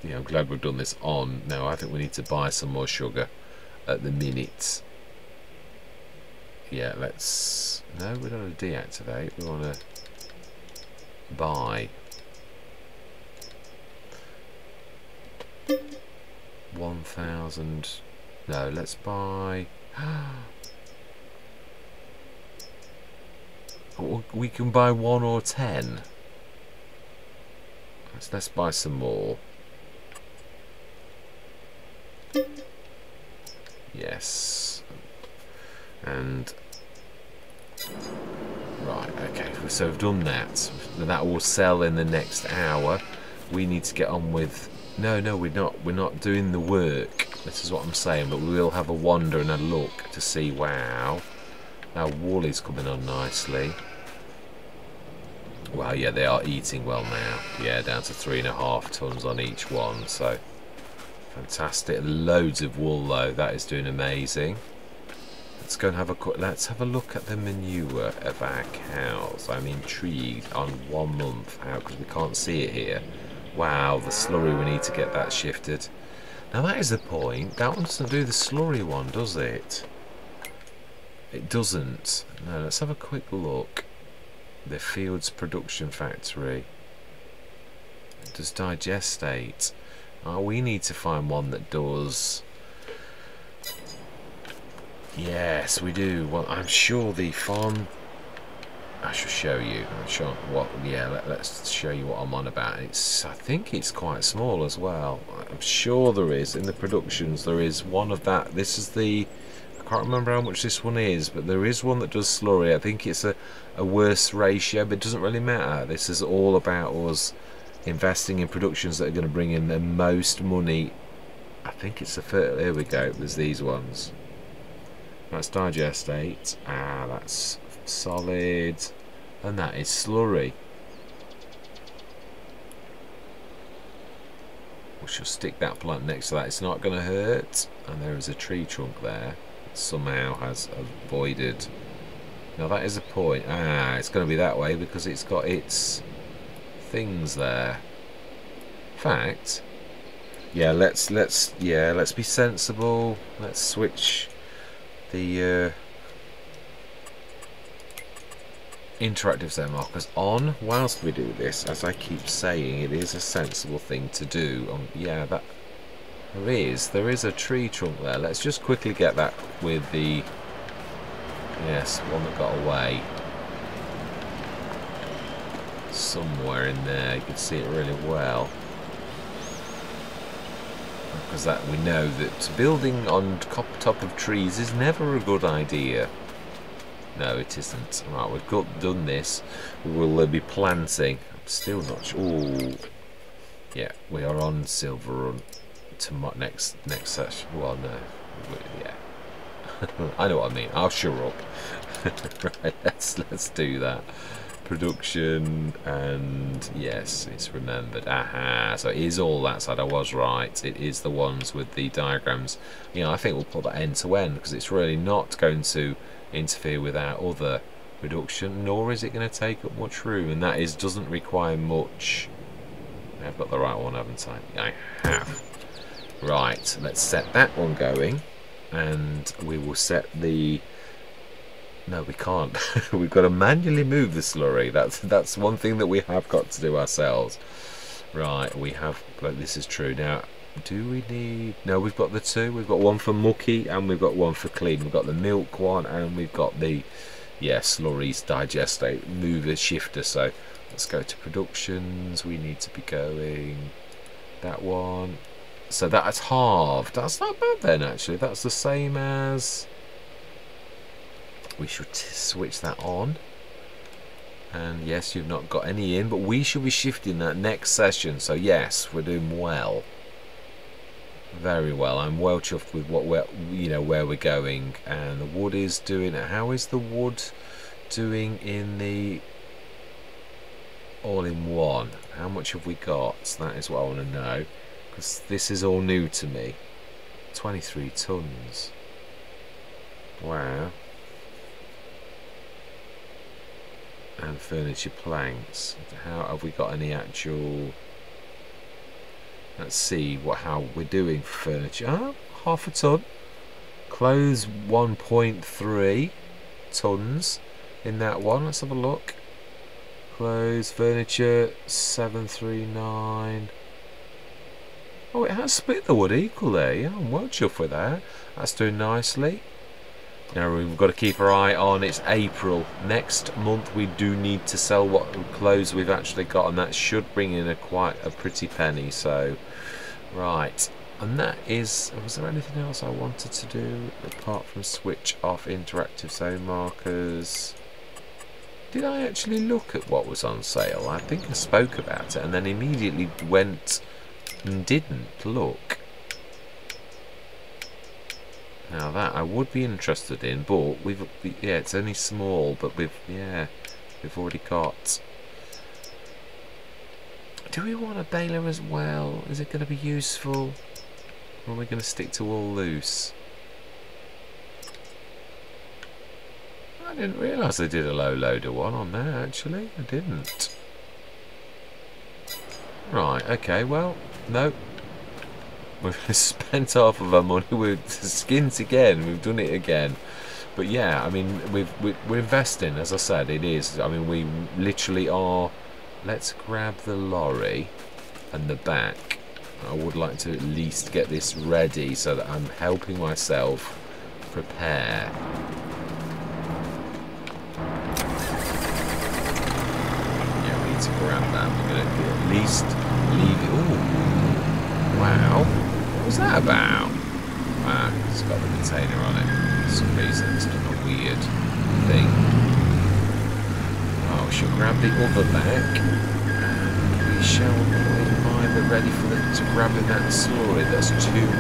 Yeah, I'm glad we've done this on. Now I think we need to buy some more sugar at the minute. Yeah, let's. No, we don't want to deactivate. We want to buy 1,000. No, let's buy We can buy 1 or 10. Let's buy some more. Yes. And right, okay, so we've done that. That will sell in the next hour. We need to get on with... No, we're not doing the work. This is what I'm saying, but we will have a wander and a look to see. Wow, our wool is coming on nicely. Well, yeah, they are eating well now. Yeah, down to 3.5 tons on each one, so fantastic. Loads of wool though, that is doing amazing. Let's go and have a look at the manure of our cows. I'm intrigued on 1 month out because we can't see it here. Wow, the slurry, we need to get that shifted. Now that is the point. That one doesn't do the slurry one, does it? It doesn't. No, let's have a quick look. The Fields Production Factory. It does digestate. Oh, we need to find one that does... Yes, we do. Well, I'm sure the farm... I shall show you. I'm sure what... Yeah, let's show you what I'm on about. It's... I think it's quite small as well. I'm sure there is. In the productions, there is one of that. This is the... I can't remember how much this one is, but there is one that does slurry. I think it's a worse ratio, but it doesn't really matter. This is all about us investing in productions that are going to bring in the most money. I think it's the first... Here we go. There's these ones. That's digestate. Ah, that's solid. And that is slurry. We shall stick that plant next to that. It's not going to hurt. And there is a tree trunk there. Somehow has avoided. Now that is a point. Ah, it's going to be that way because it's got its things there. In fact, yeah, let's be sensible. Let's switch the interactive zone markers on whilst we do this. As I keep saying, it is a sensible thing to do. Yeah, that. There is a tree trunk there. Let's just quickly get that with the... Yes, one that got away. Somewhere in there, you can see it really well. Because that we know that building on top of trees is never a good idea. No, it isn't. Right, we've done this. We will be planting. I'm still not sure. Ooh. Yeah, we are on Silver Run. To next session. Well, no, yeah. I know what I mean. I'll shut up. Right, let's do that. Production, and yes, it's remembered. Aha! So it is all that side. I was right. It is the ones with the diagrams. You know, I think we'll put that end to end because it's really not going to interfere with our other production, nor is it going to take up much room, and that doesn't require much. I've got the right one, haven't I? I have. Right, let's set that one going, and we will set the... No, we can't. We've got to manually move the slurry. That's one thing that we have got to do ourselves. Right, we have... But this is true. Now, do we need... No, we've got the two. We've got one for mucky, and we've got one for clean. We've got the milk one, and we've got the... Yeah, slurries, digestate, mover, shifter. So, let's go to productions. We need to be going... That one... So that's halved. That's not bad then, actually. That's the same as... We should switch that on. And yes, you've not got any in, but we should be shifting that next session. So yes, we're doing well. Very well. I'm well chuffed with what we're, where we're going. And the wood is doing... How is the wood doing in the all-in-one? How much have we got? That is what I want to know. Because this is all new to me. 23 tons. Wow. And furniture planks. How have we got any actual... Let's see how we're doing for furniture. Oh, half a ton. Clothes 1.3 tons in that one. Let's have a look. Clothes, furniture 739. Oh, it has split the wood equally. Yeah, I'm well chuffed with that. That's doing nicely. Now we've got to keep our eye on, it's April. Next month we do need to sell what clothes we've actually got, and that should bring in quite a pretty penny. So, right. And that is, was there anything else I wanted to do apart from switch off interactive zone markers? Did I actually look at what was on sale? I think I spoke about it and then immediately went and didn't look. Now that I would be interested in, but yeah, it's only small, but we've already got. Do we want a baler as well? Is it going to be useful? Or are we going to stick to all loose? I didn't realise they did a low loader one on there, actually. I didn't. Right, okay, well, no. We've spent half of our money. We're skint again. We've done it again. But yeah, I mean, we're investing, as I said, it is. I mean, we literally are. Let's grab the lorry and the back. I would like to at least get this ready so that I'm helping myself prepare. Yeah, we need to grab that. We're going to at least leave it. Ooh. Wow. What was that about? Wow, it's got the container on it. For some reason, it's done a weird thing. Oh, we shall grab the other back. And we shall put in mind we're ready for to grabbing that slurry. That's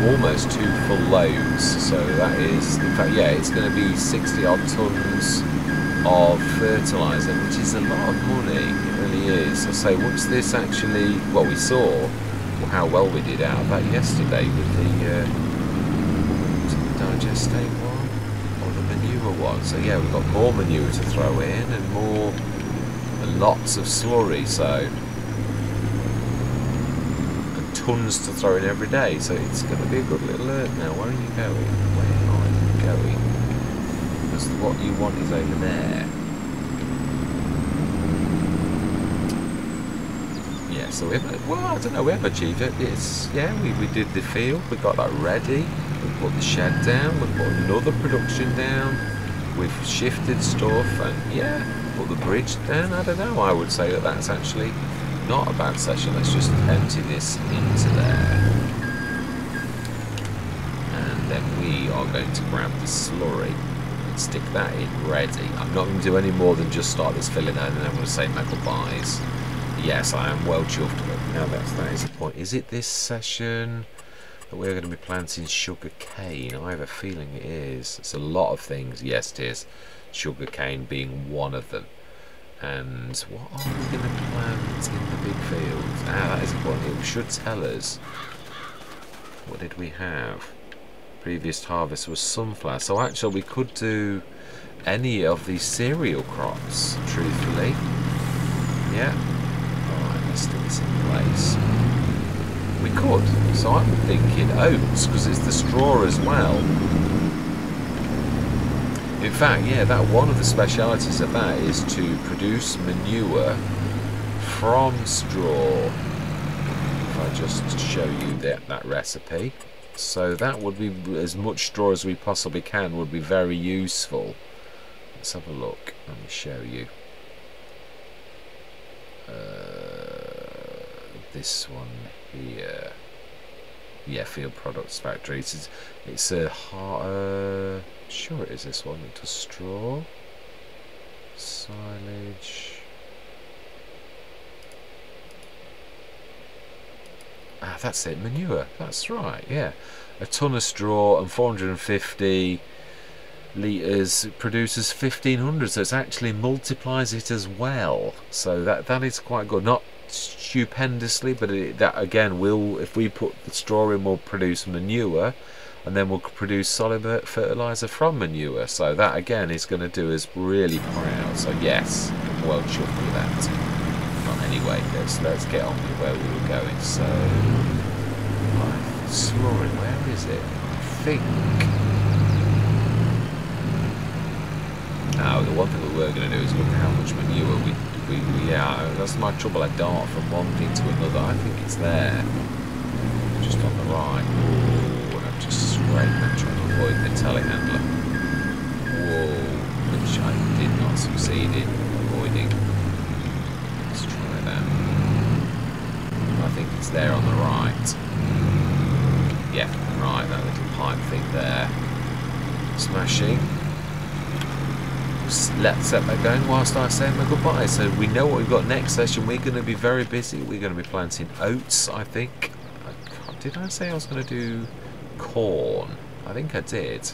almost two full loads. So that is, in fact, yeah, it's going to be 60 odd tons of fertiliser, which is a lot of money. It really is. I say, once this actually, well, we saw how well we did out of that yesterday with the digestate one or the manure one. So yeah, we've got more manure to throw in and more and lots of slurry, so and tons to throw in every day. So it's going to be a good little alert now. Where are you going? Where are you going? Because what you want is over there. So we have, well, I don't know, we have achieved it. It's, yeah, we did the field, we got that ready, we put the shed down, we put another production down, we've shifted stuff, and yeah, put the bridge down. I don't know, I would say that that's actually not a bad session. Let's just empty this into there. And then we are going to grab the slurry and stick that in ready. I'm not going to do any more than just start this filling out, and then I'm going to say make up buys. Yes, I am well chuffed. Now that is the point. Is it this session that we're going to be planting sugar cane? I have a feeling it is. It's a lot of things. Yes, it is. Sugar cane being one of them. And what are we going to plant in the big fields? Ah, that is the point. It should tell us. What did we have? Previous harvest was sunflower. So actually we could do any of these cereal crops, truthfully. Yeah. Let's stick this in place. We could. So I'm thinking oats, because it's the straw as well. In fact, yeah, that one of the specialities of that is to produce manure from straw. If I just show you that recipe. So that would be as much straw as we possibly can, would be very useful. Let's have a look. Let me show you. This one here, yeah, Field Products Factory. It's a sure it is this one. It does straw, silage. Ah, that's it. Manure. That's right. Yeah, a ton of straw and 450 litres produces 1500. So it actually multiplies it as well. So that is quite good. Not stupendously, but that again will, if we put the straw in, will produce manure, and then we'll produce solid fertilizer from manure. So that again is going to do us really proud. So yes, I'm well chuffed with that. But anyway, let's get on with where we were going. So slurry, where is it? I think. Now the one thing we were going to do is look at how much manure yeah, that's my trouble. I dart from one thing to another. I think it's there, just on the right. Ooh, and I've just sprayed that, trying to avoid the telehandler. which I did not succeed in avoiding. Let's try that. I think it's there on the right. Yeah, right, that little pipe thing there. Smashing. Let's set that going whilst I say my goodbye. So we know what we've got next session. We're going to be very busy. We're going to be planting oats, I think. Did I say I was going to do corn? I think I did.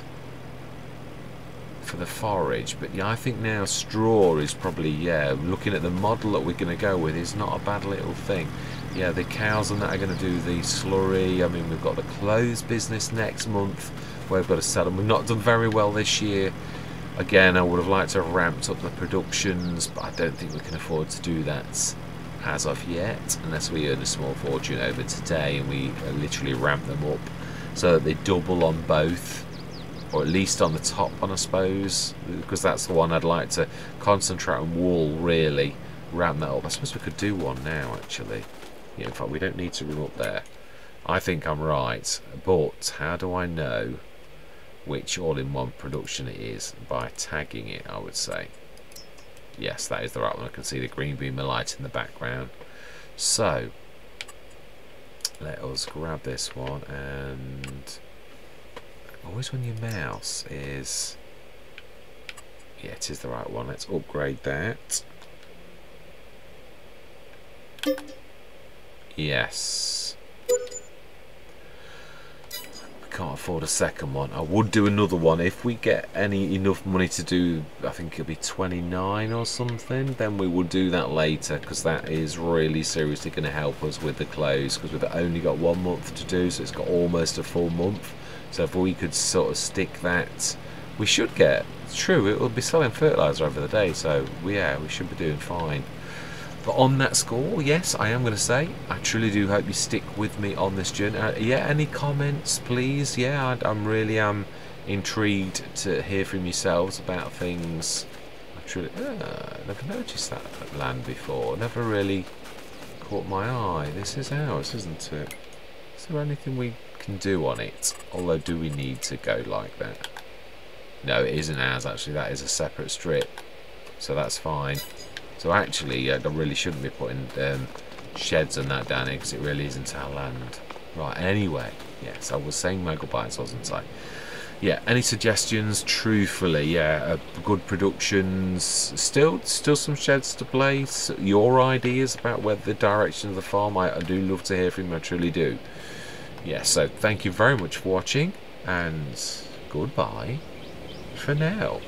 For the forage. But yeah, I think now straw is probably, yeah, looking at the model that we're going to go with, is not a bad little thing. Yeah, the cows and that are going to do the slurry. I mean, we've got the clothes business next month where we've got to sell them. We've not done very well this year. Again, I would have liked to have ramped up the productions, but I don't think we can afford to do that as of yet, unless we earn a small fortune over today and we literally ramp them up so that they double on both, or at least on the top one, I suppose, because that's the one I'd like to concentrate on. Wool, really, ramp that up. I suppose we could do one now, actually. Yeah, in fact, we don't need to run up there. I think I'm right, but how do I know which all-in-one production it is? By tagging it, I would say. Yes, that is the right one. I can see the green beam of light in the background. So let us grab this one, and always when your mouse is, yeah, it is the right one. Let's upgrade that. Yes. Can't afford a second one. I would do another one if we get enough money to do. I think it'll be 29 or something. Then we will do that later, because that is really seriously going to help us with the clothes, because we've only got 1 month to do, so it's got almost a full month. So if we could sort of stick that, we should get. It's true, it will be selling fertilizer over the day, so yeah, we should be doing fine. But on that score, yes, I am going to say, I truly do hope you stick with me on this journey. Yeah, any comments, please? Yeah, I'm really intrigued to hear from yourselves about things. I truly, never noticed that land before. Never really caught my eye. This is ours, isn't it? Is there anything we can do on it? Although, do we need to go like that? No, it isn't ours, actually. That is a separate strip. So that's fine. So actually, I really shouldn't be putting sheds and that down here, because it really isn't our land. Right, anyway, yes, I was saying my goodbyes, wasn't I? Yeah, any suggestions? Truthfully, yeah, good productions. Still some sheds to place. Your ideas about where the direction of the farm, I do love to hear from you, I truly do. Yeah, so thank you very much for watching, and goodbye for now.